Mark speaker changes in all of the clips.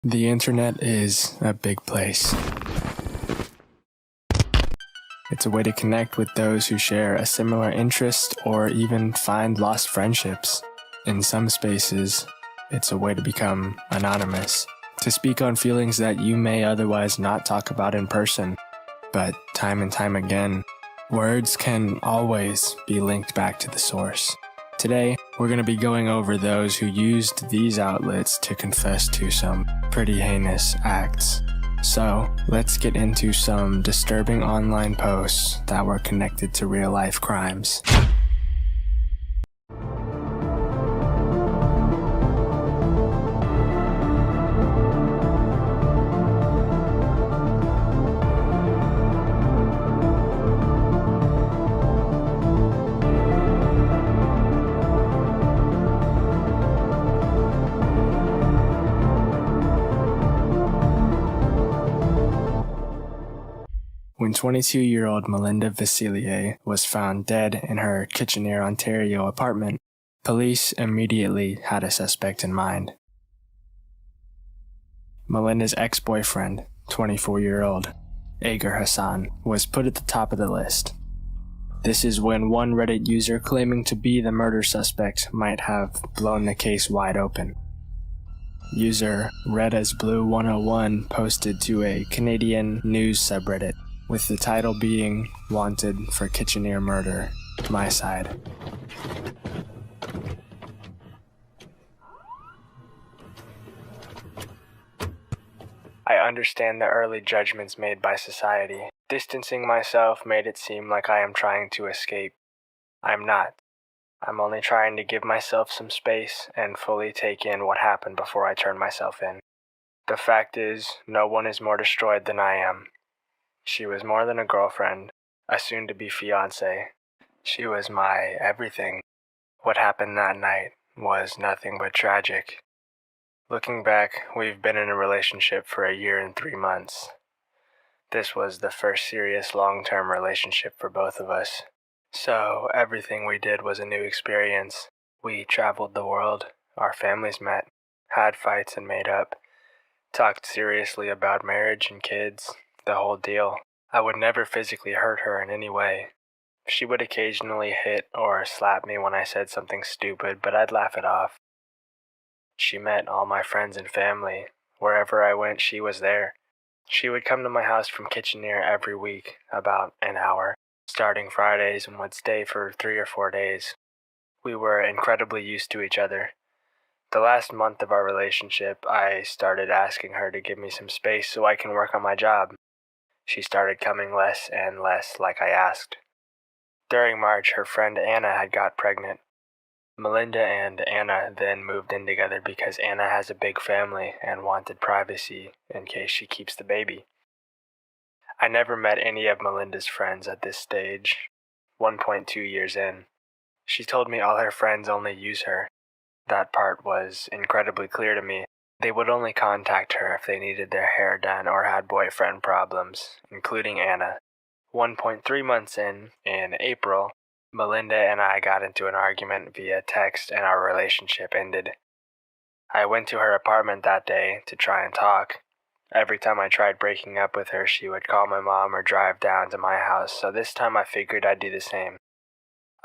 Speaker 1: The internet is a big place. It's a way to connect with those who share a similar interest or even find lost friendships. In some spaces, it's a way to become anonymous, to speak on feelings that you may otherwise not talk about in person. But time and time again, words can always be linked back to the source. Today, we're going to be going over those who used these outlets to confess to some pretty heinous acts. So, let's get into some disturbing online posts that were connected to real-life crimes. When 22-year-old Melinda Vasilier was found dead in her Kitchener, Ontario apartment, police immediately had a suspect in mind. Melinda's ex-boyfriend, 24-year-old Agar Hassan, was put at the top of the list. This is when one Reddit user claiming to be the murder suspect might have blown the case wide open. User RedAsBlue101 posted to a Canadian news subreddit, with the title being "Wanted for Kitchener Murder, My Side." I understand the early judgments made by society. Distancing myself made it seem like I am trying to escape. I'm not. I'm only trying to give myself some space and fully take in what happened before I turn myself in. The fact is, no one is more destroyed than I am. She was more than a girlfriend, a soon-to-be fiancé. She was my everything. What happened that night was nothing but tragic. Looking back, we've been in a relationship for a year and 3 months. This was the first serious long-term relationship for both of us. So everything we did was a new experience. We traveled the world, our families met, had fights and made up, talked seriously about marriage and kids. The whole deal. I would never physically hurt her in any way. She would occasionally hit or slap me when I said something stupid, but I'd laugh it off. She met all my friends and family. Wherever I went, she was there. She would come to my house from Kitchener every week, about an hour, starting Fridays, and would stay for 3 or 4 days. We were incredibly used to each other. The last month of our relationship, I started asking her to give me some space so I can work on my job. She started coming less and less like I asked. During March, her friend Anna had got pregnant. Melinda and Anna then moved in together because Anna has a big family and wanted privacy in case she keeps the baby. I never met any of Melinda's friends at this stage, 1.2 years in. She told me all her friends only use her. That part was incredibly clear to me. They would only contact her if they needed their hair done or had boyfriend problems, including Anna. 1.3 months in April, Melinda and I got into an argument via text and our relationship ended. I went to her apartment that day to try and talk. Every time I tried breaking up with her, she would call my mom or drive down to my house, so this time I figured I'd do the same.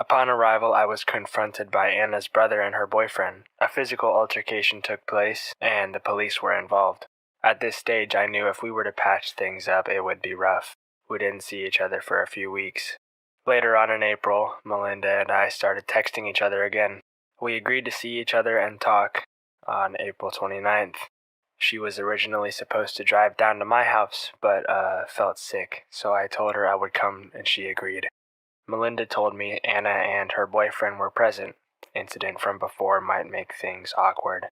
Speaker 1: Upon arrival, I was confronted by Anna's brother and her boyfriend. A physical altercation took place, and the police were involved. At this stage, I knew if we were to patch things up, it would be rough. We didn't see each other for a few weeks. Later on in April, Melinda and I started texting each other again. We agreed to see each other and talk on April 29th. She was originally supposed to drive down to my house, but felt sick, so I told her I would come and she agreed. Melinda told me Anna and her boyfriend were present. Incident from before might make things awkward.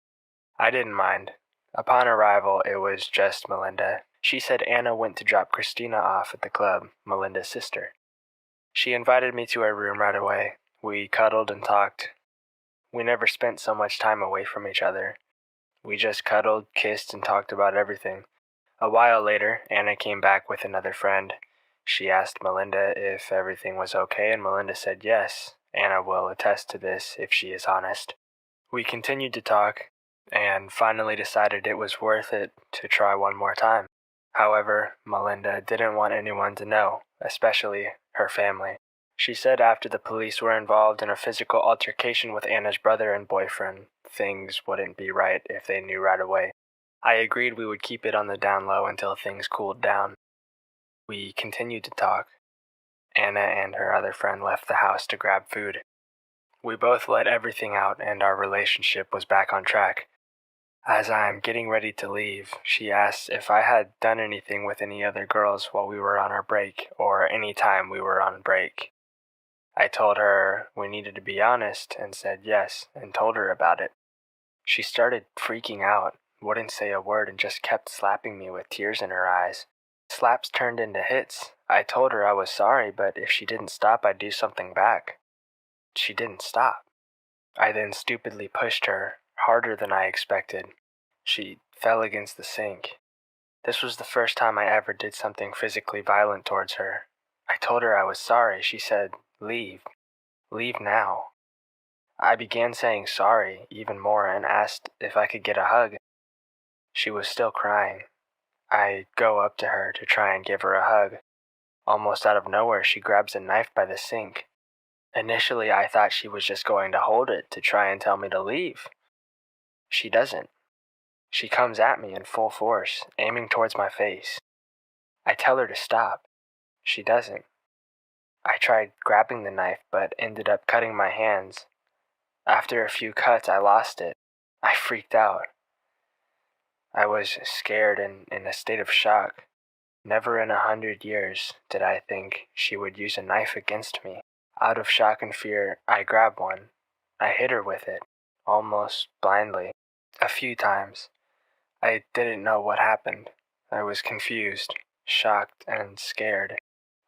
Speaker 1: I didn't mind. Upon arrival, it was just Melinda. She said Anna went to drop Christina off at the club, Melinda's sister. She invited me to her room right away. We cuddled and talked. We never spent so much time away from each other. We just cuddled, kissed, and talked about everything. A while later, Anna came back with another friend. She asked Melinda if everything was okay, and Melinda said yes. Anna will attest to this if she is honest. We continued to talk. and finally decided it was worth it to try one more time. However, Melinda didn't want anyone to know, especially her family. She said after the police were involved in a physical altercation with Anna's brother and boyfriend, things wouldn't be right if they knew right away. I agreed we would keep it on the down low until things cooled down. We continued to talk. Anna and her other friend left the house to grab food. We both let everything out and our relationship was back on track. As I am getting ready to leave, she asked if I had done anything with any other girls while we were on our break or any time we were on break. I told her we needed to be honest and said yes and told her about it. She started freaking out, wouldn't say a word and just kept slapping me with tears in her eyes. Slaps turned into hits. I told her I was sorry, but if she didn't stop, I'd do something back. She didn't stop. I then stupidly pushed her, harder than I expected. She fell against the sink. This was the first time I ever did something physically violent towards her. I told her I was sorry. She said, "Leave. Leave now." I began saying sorry even more and asked if I could get a hug. She was still crying. I go up to her to try and give her a hug. Almost out of nowhere, she grabs a knife by the sink. Initially, I thought she was just going to hold it to try and tell me to leave. She doesn't. She comes at me in full force, aiming towards my face. I tell her to stop. She doesn't. I tried grabbing the knife, but ended up cutting my hands. After a few cuts, I lost it. I freaked out. I was scared and in a state of shock. Never in 100 years did I think she would use a knife against me. Out of shock and fear, I grabbed one. I hit her with it, almost blindly, a few times. I didn't know what happened. I was confused, shocked, and scared.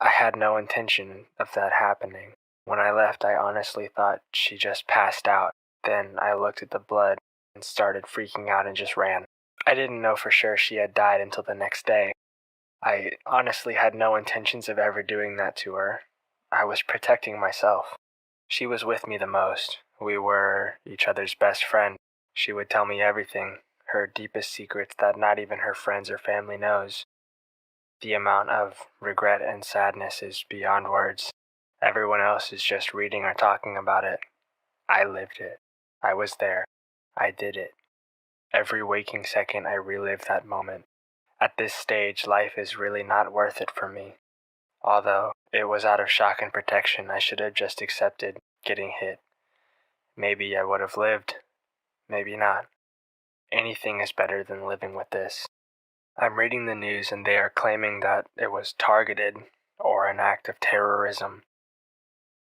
Speaker 1: I had no intention of that happening. When I left, I honestly thought she just passed out. Then I looked at the blood and started freaking out and just ran. I didn't know for sure she had died until the next day. I honestly had no intentions of ever doing that to her. I was protecting myself. She was with me the most. We were each other's best friend. She would tell me everything, her deepest secrets that not even her friends or family knows. The amount of regret and sadness is beyond words. Everyone else is just reading or talking about it. I lived it. I was there. I did it. Every waking second I relive that moment. At this stage, life is really not worth it for me. Although it was out of shock and protection, I should have just accepted getting hit. Maybe I would have lived. Maybe not. Anything is better than living with this. I'm reading the news and they are claiming that it was targeted or an act of terrorism.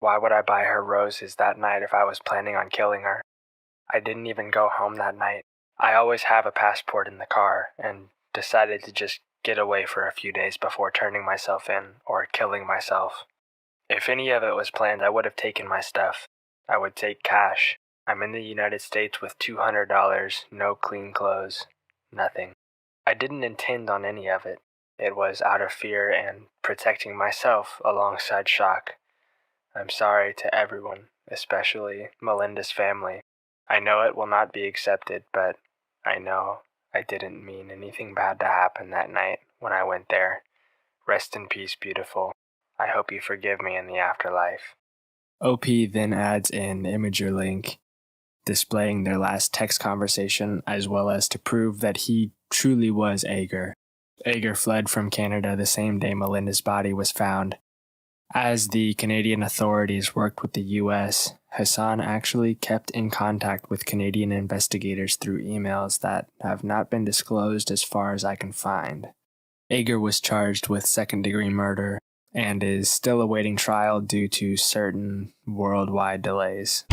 Speaker 1: Why would I buy her roses that night if I was planning on killing her? I didn't even go home that night. I always have a passport in the car and decided to just get away for a few days before turning myself in or killing myself. If any of it was planned, I would have taken my stuff. I would take cash. I'm in the United States with $200, no clean clothes, nothing. I didn't intend on any of it. It was out of fear and protecting myself alongside shock. I'm sorry to everyone, especially Melinda's family. I know it will not be accepted, but I know I didn't mean anything bad to happen that night when I went there. Rest in peace, beautiful. I hope you forgive me in the afterlife. OP then adds an Imager link displaying their last text conversation as well as to prove that he truly was Ager. Ager fled from Canada the same day Melinda's body was found. As the Canadian authorities worked with the US, Hassan actually kept in contact with Canadian investigators through emails that have not been disclosed as far as I can find. Ager was charged with second-degree murder and is still awaiting trial due to certain worldwide delays.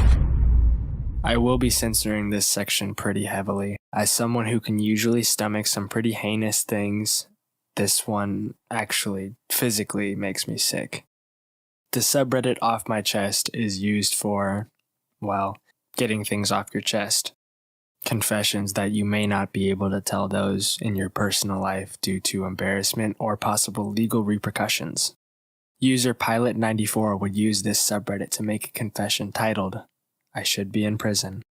Speaker 1: I will be censoring this section pretty heavily. As someone who can usually stomach some pretty heinous things, this one actually physically makes me sick. The subreddit Off My Chest is used for, well, getting things off your chest. Confessions that you may not be able to tell those in your personal life due to embarrassment or possible legal repercussions. User Pilot94 would use this subreddit to make a confession titled, "I should be in prison."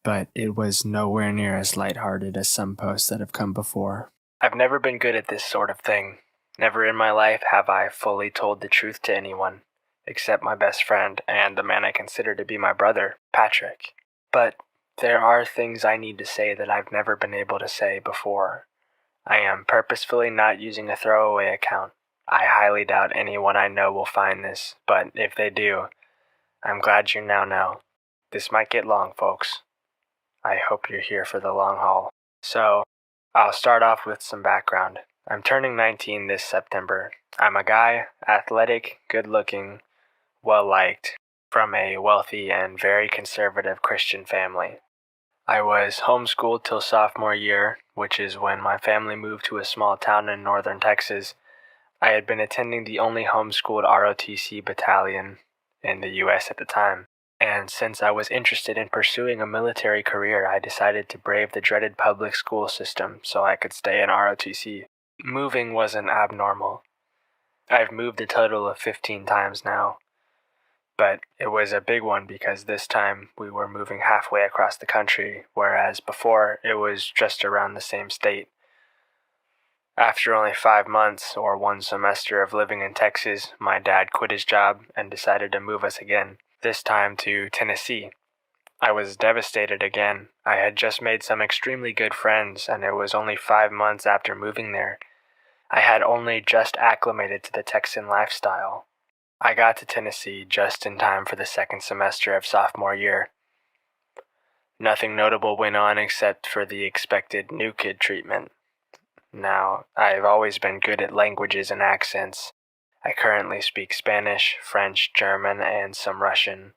Speaker 1: but it was nowhere near as lighthearted as some posts that have come before. I've never been good at this sort of thing. Never in my life have I fully told the truth to anyone, except my best friend and the man I consider to be my brother, Patrick. But there are things I need to say that I've never been able to say before. I am purposefully not using a throwaway account. I highly doubt anyone I know will find this, but if they do, I'm glad you now know. This might get long, folks. I hope you're here for the long haul. So, I'll start off with some background. I'm turning 19 this September. I'm a guy, athletic, good-looking, well-liked, from a wealthy and very conservative Christian family. I was homeschooled till sophomore year, which is when my family moved to a small town in northern Texas. I had been attending the only homeschooled ROTC battalion in the U.S. at the time, and since I was interested in pursuing a military career, I decided to brave the dreaded public school system so I could stay in ROTC. Moving wasn't abnormal. I've moved a total of 15 times now. But it was a big one because this time we were moving halfway across the country, whereas before it was just around the same state. After only 5 months or 1 semester of living in Texas, my dad quit his job and decided to move us again, this time to Tennessee. I was devastated again. I had just made some extremely good friends, and it was only 5 months after moving there. I had only just acclimated to the Texan lifestyle. I got to Tennessee just in time for the second semester of sophomore year. Nothing notable went on except for the expected new kid treatment. Now, I've always been good at languages and accents. I currently speak Spanish, French, German, and some Russian,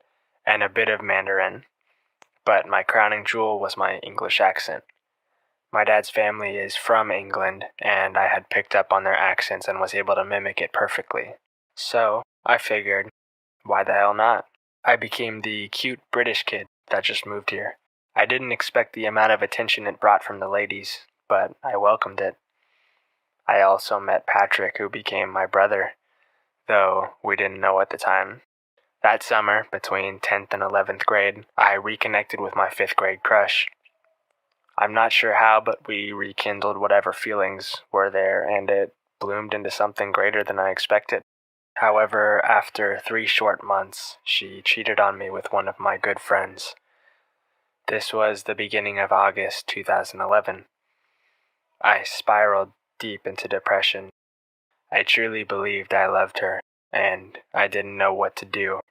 Speaker 1: and a bit of Mandarin. But my crowning jewel was my English accent. My dad's family is from England, and I had picked up on their accents and was able to mimic it perfectly. So, I figured, why the hell not? I became the cute British kid that just moved here. I didn't expect the amount of attention it brought from the ladies, but I welcomed it. I also met Patrick, who became my brother, though we didn't know at the time. That summer, between 10th and 11th grade, I reconnected with my 5th grade crush. I'm not sure how, but we rekindled whatever feelings were there, and it bloomed into something greater than I expected. However, after 3 short months, she cheated on me with one of my good friends. This was the beginning of August 2011. I spiraled deep into depression. I truly believed I loved her, and I didn't know what to do.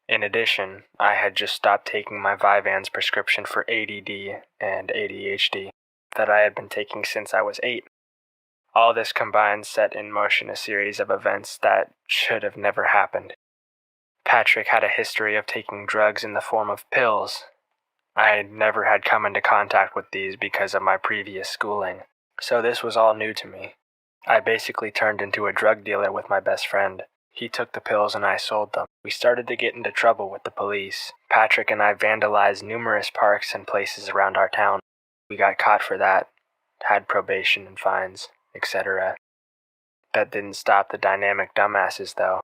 Speaker 1: In addition, I had just stopped taking my Vyvanse prescription for ADD and ADHD that I had been taking since I was 8. All this combined set in motion a series of events that should have never happened. Patrick had a history of taking drugs in the form of pills. I never had come into contact with these because of my previous schooling, so this was all new to me. I basically turned into a drug dealer with my best friend. He took the pills and I sold them. We started to get into trouble with the police. Patrick and I vandalized numerous parks and places around our town. We got caught for that, had probation and fines, etc. That didn't stop the dynamic dumbasses, though.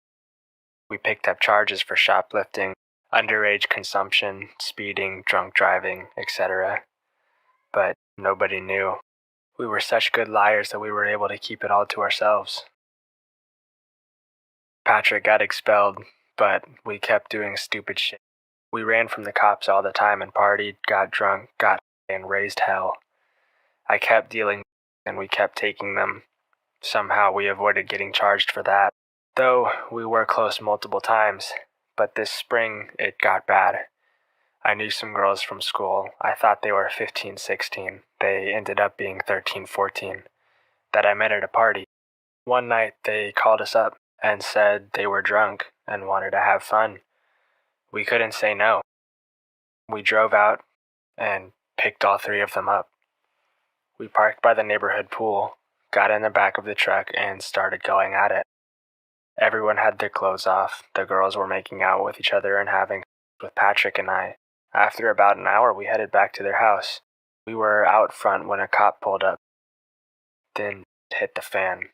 Speaker 1: We picked up charges for shoplifting, underage consumption, speeding, drunk driving, etc. But nobody knew. We were such good liars that we were able to keep it all to ourselves. Patrick got expelled, but we kept doing stupid shit. We ran from the cops all the time and partied, got drunk, got high, and raised hell. I kept dealing, and we kept taking them. Somehow we avoided getting charged for that. Though we were close multiple times, but this spring it got bad. I knew some girls from school. I thought they were 15, 16. They ended up being 13, 14. That I met at a party. One night they called us up and said they were drunk and wanted to have fun. We couldn't say no. We drove out and picked all 3 of them up. We parked by the neighborhood pool, got in the back of the truck, and started going at it. Everyone had their clothes off. The girls were making out with each other and having with Patrick and I. After about an hour, we headed back to their house. We were out front when a cop pulled up. Then it hit the fan.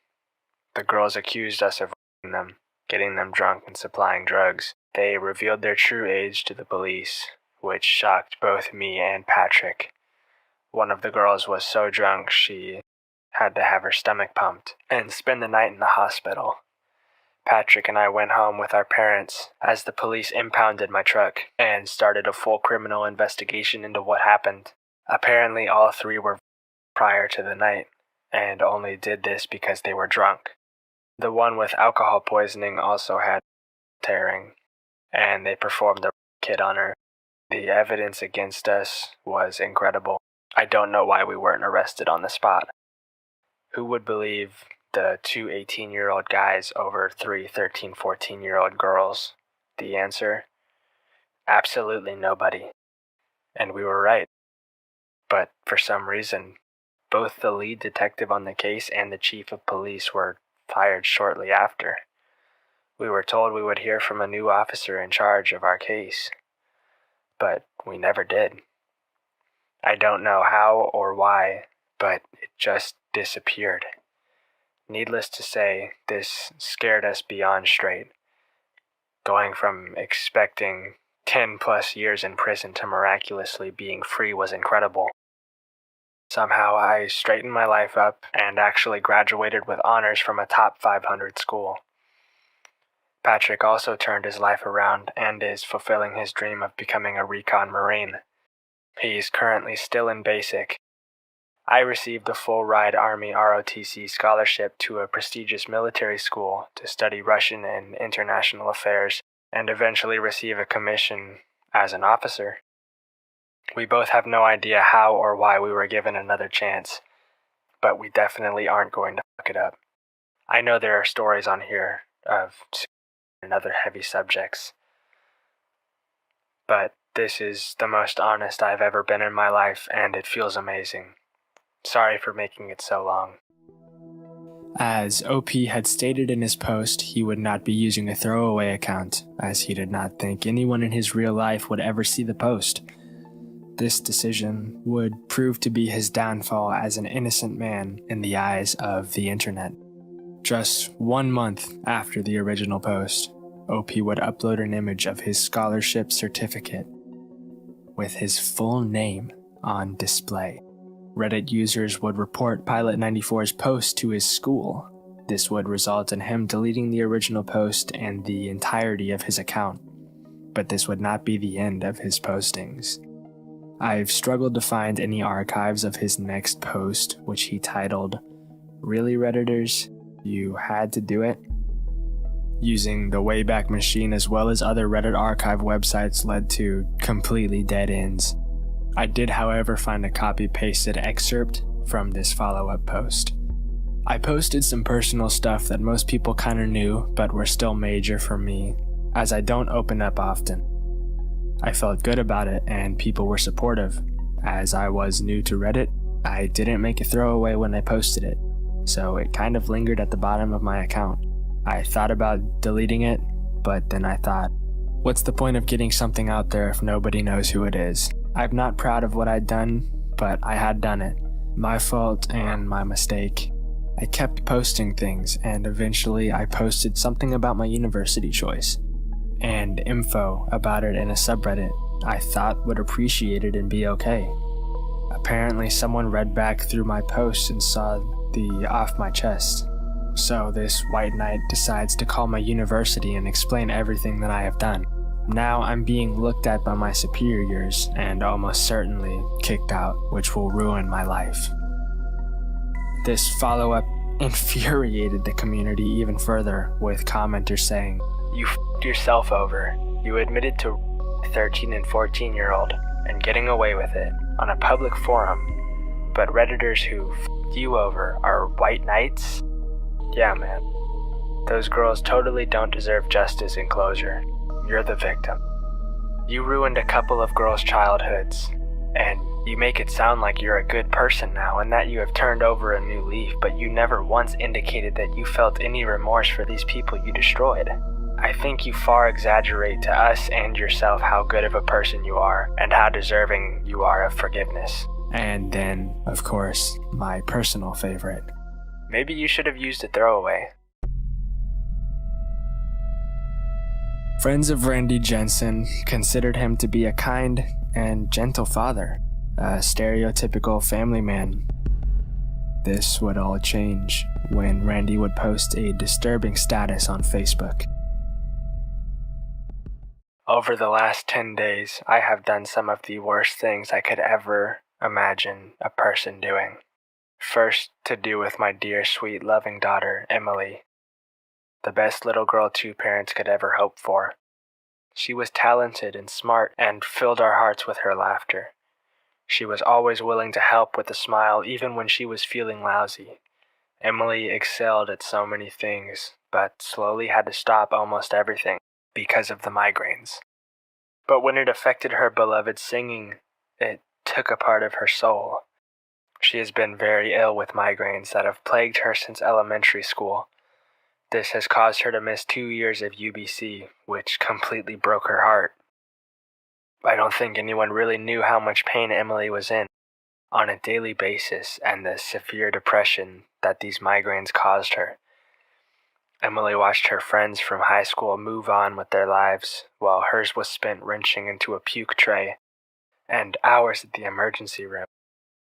Speaker 1: The girls accused us of raping them, getting them drunk and supplying drugs. They revealed their true age to the police. which shocked both me and Patrick. One of the girls was so drunk she had to have her stomach pumped and spend the night in the hospital. Patrick and I went home with our parents as the police impounded my truck and started a full criminal investigation into what happened. Apparently all three were prior to the night and only did this because they were drunk. The one with alcohol poisoning also had tearing, and they performed a kit on her. The evidence against us was incredible. I don't know why we weren't arrested on the spot. Who would believe the two 18-year-old guys over three 13, 14-year-old girls? The answer? Absolutely nobody. And we were right. But for some reason, both the lead detective on the case and the chief of police were fired shortly after. We were told we would hear from a new officer in charge of our case, but we never did. I don't know how or why, but it just disappeared. Needless to say, this scared us beyond straight. Going from expecting 10 plus years in prison to miraculously being free was incredible. Somehow I straightened my life up and actually graduated with honors from a top 500 school. Patrick also turned his life around and is fulfilling his dream of becoming a recon Marine. He's currently still in basic. I received a full-ride Army ROTC scholarship to a prestigious military school to study Russian and international affairs and eventually receive a commission as an officer. We both have no idea how or why we were given another chance, but we definitely aren't going to fuck it up. I know there are stories on here of and other heavy subjects, but this is the most honest I've ever been in my life, and it feels amazing. Sorry for making it so long. As OP had stated in his post, he would not be using a throwaway account, as he did not think anyone in his real life would ever see the post. This decision would prove to be his downfall as an innocent man in the eyes of the internet. Just 1 month after the original post, OP would upload an image of his scholarship certificate with his full name on display. Reddit users would report Pilot 94's post to his school. This would result in him deleting the original post and the entirety of his account. But this would not be the end of his postings. I've struggled to find any archives of his next post, which he titled, "Really, Redditors? You had to do it?" Using the Wayback Machine as well as other Reddit archive websites led to completely dead ends. I did, however, find a copy-pasted excerpt from this follow-up post. I posted some personal stuff that most people kinda knew, but were still major for me, as I don't open up often. I felt good about it, and people were supportive. As I was new to Reddit, I didn't make a throwaway when I posted it, so it kind of lingered at the bottom of my account. I thought about deleting it, but then I thought, what's the point of getting something out there if nobody knows who it is? I'm not proud of what I'd done, but I had done it. My fault and my mistake. I kept posting things, and eventually I posted something about my university choice, and info about it in a subreddit I thought would appreciate it and be okay. Apparently someone read back through my post and saw the off my chest. So this white knight decides to call my university and explain everything that I have done. Now I'm being looked at by my superiors and almost certainly kicked out, which will ruin my life. This follow-up infuriated the community even further, with commenters saying, "You f***ed yourself over. You admitted to a 13 and 14-year-old and getting away with it on a public forum, but Redditors who f***ed you over are white knights? Yeah, man. Those girls totally don't deserve justice and closure. You're the victim. You ruined a couple of girls' childhoods, and you make it sound like you're a good person now and that you have turned over a new leaf, but you never once indicated that you felt any remorse for these people you destroyed. I think you far exaggerate to us and yourself how good of a person you are and how deserving you are of forgiveness." And then, of course, my personal favorite. "Maybe you should have used a throwaway." Friends of Randy Jensen considered him to be a kind and gentle father, a stereotypical family man. This would all change when Randy would post a disturbing status on Facebook. Over the last 10 days, I have done some of the worst things I could ever imagine a person doing. First, to do with my dear, sweet, loving daughter, Emily. The best little girl two parents could ever hope for. She was talented and smart and filled our hearts with her laughter. She was always willing to help with a smile even when she was feeling lousy. Emily excelled at so many things, but slowly had to stop almost everything because of the migraines. But when it affected her beloved singing, it took a part of her soul. She has been very ill with migraines that have plagued her since elementary school. This has caused her to miss 2 years of UBC, which completely broke her heart. I don't think anyone really knew how much pain Emily was in on a daily basis and the severe depression that these migraines caused her. Emily watched her friends from high school move on with their lives, while hers was spent wrenching into a puke tray and hours at the emergency room.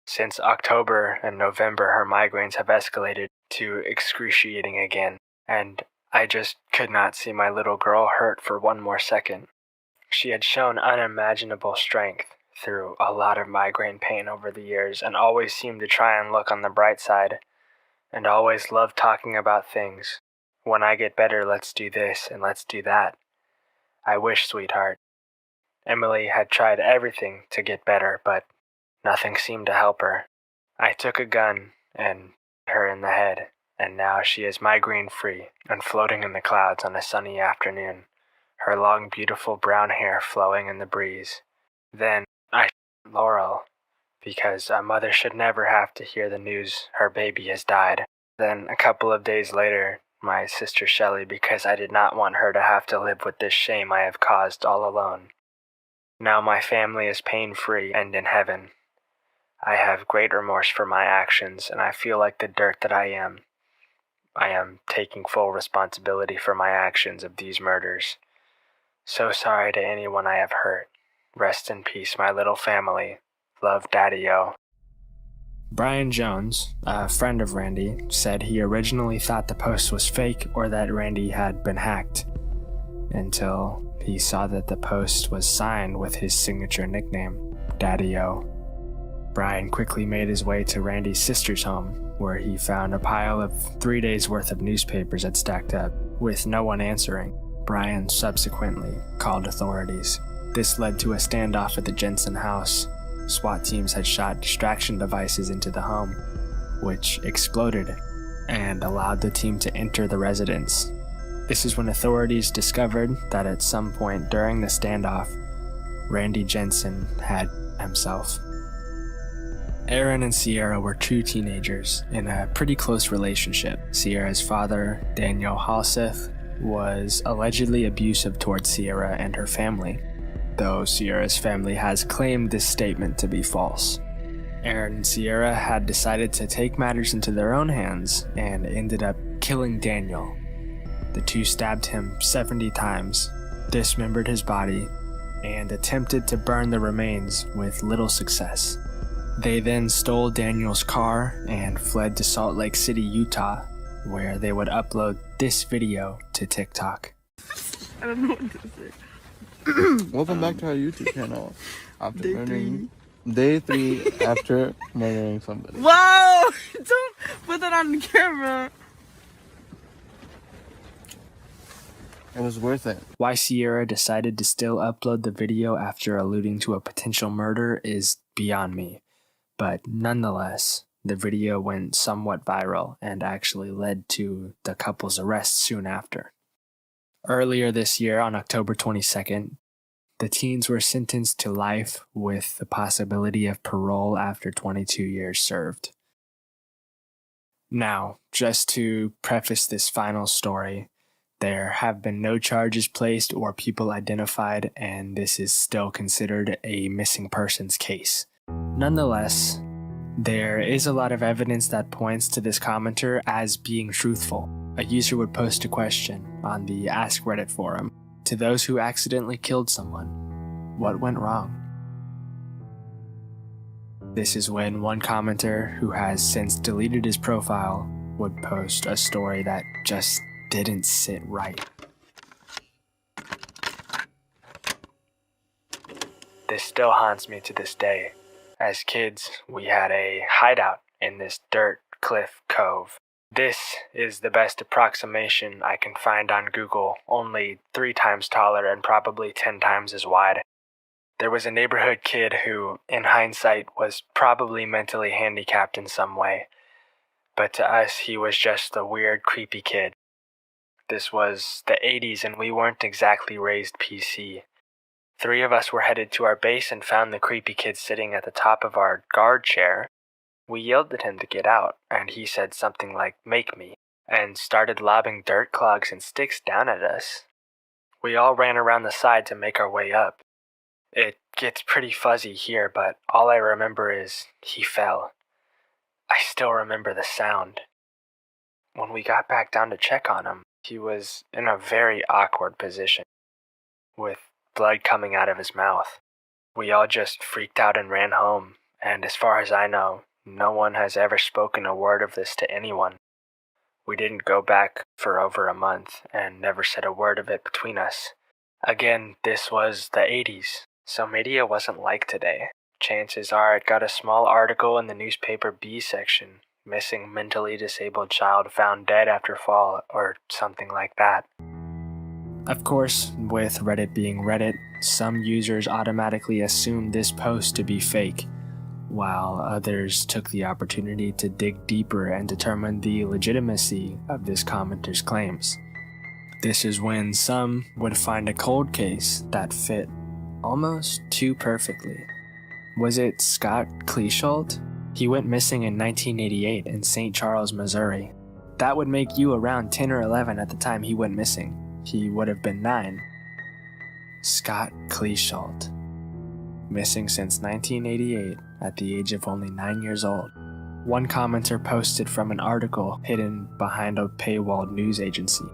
Speaker 1: Since October and November, her migraines have escalated to excruciating again, and I just could not see my little girl hurt for one more second. She had shown unimaginable strength through a lot of migraine pain over the years and always seemed to try and look on the bright side, and always loved talking about things. When I get better, let's do this and let's do that. I wish, sweetheart. Emily had tried everything to get better, but nothing seemed to help her. I took a gun and hit her in the head, and now she is migraine-free and floating in the clouds on a sunny afternoon, her long, beautiful brown hair flowing in the breeze. Then I shot Laurel, because a mother should never have to hear the news her baby has died. Then, a couple of days later, my sister Shelley, because I did not want her to have to live with this shame I have caused all alone. Now my family is pain-free and in heaven. I have great remorse for my actions, and I feel like the dirt that I am. I am taking full responsibility for my actions of these murders. So sorry to anyone I have hurt. Rest in peace, my little family. Love, Daddy-O. Brian Jones, a friend of Randy, said he originally thought the post was fake or that Randy had been hacked, until he saw that the post was signed with his signature nickname, Daddy-O. Brian quickly made his way to Randy's sister's home, where he found a pile of 3 days' worth of newspapers had stacked up, with no one answering. Brian subsequently called authorities. This led to a standoff at the Jensen house. SWAT teams had shot distraction devices into the home, which exploded and allowed the team to enter the residence. This is when authorities discovered that at some point during the standoff, Randy Jensen had himself. Aaron and Sierra were two teenagers in a pretty close relationship. Sierra's father, Daniel Halseth, was allegedly abusive towards Sierra and her family, though Sierra's family has claimed this statement to be false. Aaron and Sierra had decided to take matters into their own hands and ended up killing Daniel. The two stabbed him 70 times, dismembered his body, and attempted to burn the remains with little success. They then stole Daniel's car and fled to Salt Lake City, Utah, where they would upload this video to TikTok.
Speaker 2: I don't know what to say.
Speaker 3: Welcome back to our YouTube channel. After
Speaker 2: Day
Speaker 3: murdering, Day 3 after murdering somebody.
Speaker 2: Wow! Don't put that on the camera.
Speaker 3: It was worth it.
Speaker 1: Why Sierra decided to still upload the video after alluding to a potential murder is beyond me. But nonetheless, the video went somewhat viral and actually led to the couple's arrest soon after. Earlier this year, on October 22nd, the teens were sentenced to life with the possibility of parole after 22 years served. Now, just to preface this final story, there have been no charges placed or people identified, and this is still considered a missing persons case. Nonetheless, there is a lot of evidence that points to this commenter as being truthful. A user would post a question on the Ask Reddit forum, To those who accidentally killed someone, what went wrong? This is when one commenter, who has since deleted his profile, would post a story that just didn't sit right. This still haunts me to this day. As kids, we had a hideout in this dirt cliff cove. This is the best approximation I can find on Google, only 3 times taller and probably 10 times as wide. There was a neighborhood kid who, in hindsight, was probably mentally handicapped in some way. But to us, he was just a weird, creepy kid. This was the 80s and we weren't exactly raised PC. 3 of us were headed to our base and found the creepy kid sitting at the top of our guard chair. We yelled at him to get out, and he said something like, "Make me," and started lobbing dirt clogs and sticks down at us. We all ran around the side to make our way up. It gets pretty fuzzy here, but all I remember is he fell. I still remember the sound. When we got back down to check on him, he was in a very awkward position, with blood coming out of his mouth. We all just freaked out and ran home, and as far as I know, no one has ever spoken a word of this to anyone. We didn't go back for over a month, and never said a word of it between us. Again, this was the 80s, so media wasn't like today. Chances are it got a small article in the newspaper B section, "Missing mentally disabled child found dead after fall," or something like that. Of course, with Reddit being Reddit, some users automatically assumed this post to be fake, while others took the opportunity to dig deeper and determine the legitimacy of this commenter's claims. This is when some would find a cold case that fit almost too perfectly. Was it Scott Kleesholt? He went missing in 1988 in St. Charles, Missouri. That would make you around 10 or 11 at the time he went missing. He would have been 9. Scott Kleesholt. Missing since 1988 at the age of only 9 years old. One commenter posted from an article hidden behind a paywalled news agency.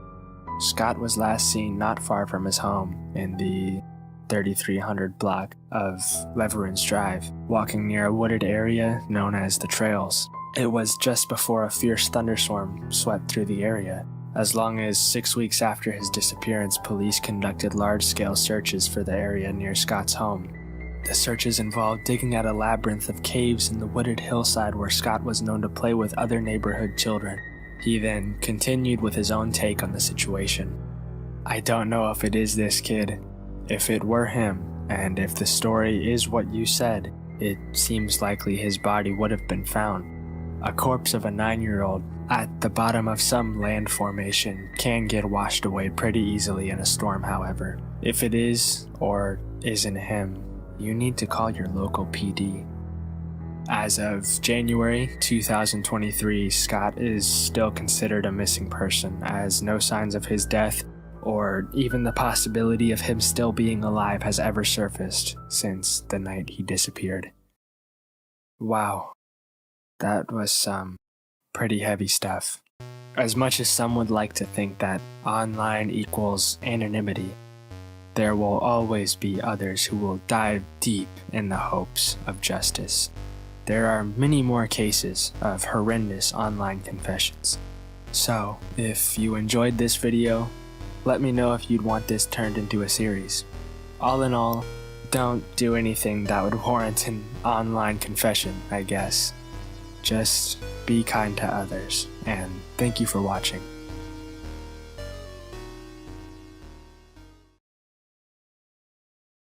Speaker 1: Scott was last seen not far from his home in the 3300 block of Leverance Drive, walking near a wooded area known as the Trails. It was just before a fierce thunderstorm swept through the area. As long as 6 weeks after his disappearance, police conducted large-scale searches for the area near Scott's home. The searches involved digging out a labyrinth of caves in the wooded hillside where Scott was known to play with other neighborhood children. He then continued with his own take on the situation. "I don't know if it is this kid. If it were him, and if the story is what you said, it seems likely his body would have been found. A corpse of a 9-year-old at the bottom of some land formation can get washed away pretty easily in a storm, however. If it is or isn't him, you need to call your local PD." As of January 2023, Scott is still considered a missing person, as no signs of his death or even the possibility of him still being alive has ever surfaced since the night he disappeared. Wow, that was some pretty heavy stuff. As much as some would like to think that online equals anonymity, there will always be others who will dive deep in the hopes of justice. There are many more cases of horrendous online confessions. So, if you enjoyed this video, let me know if you'd want this turned into a series. All in all, don't do anything that would warrant an online confession, I guess. Just be kind to others, and thank you for watching.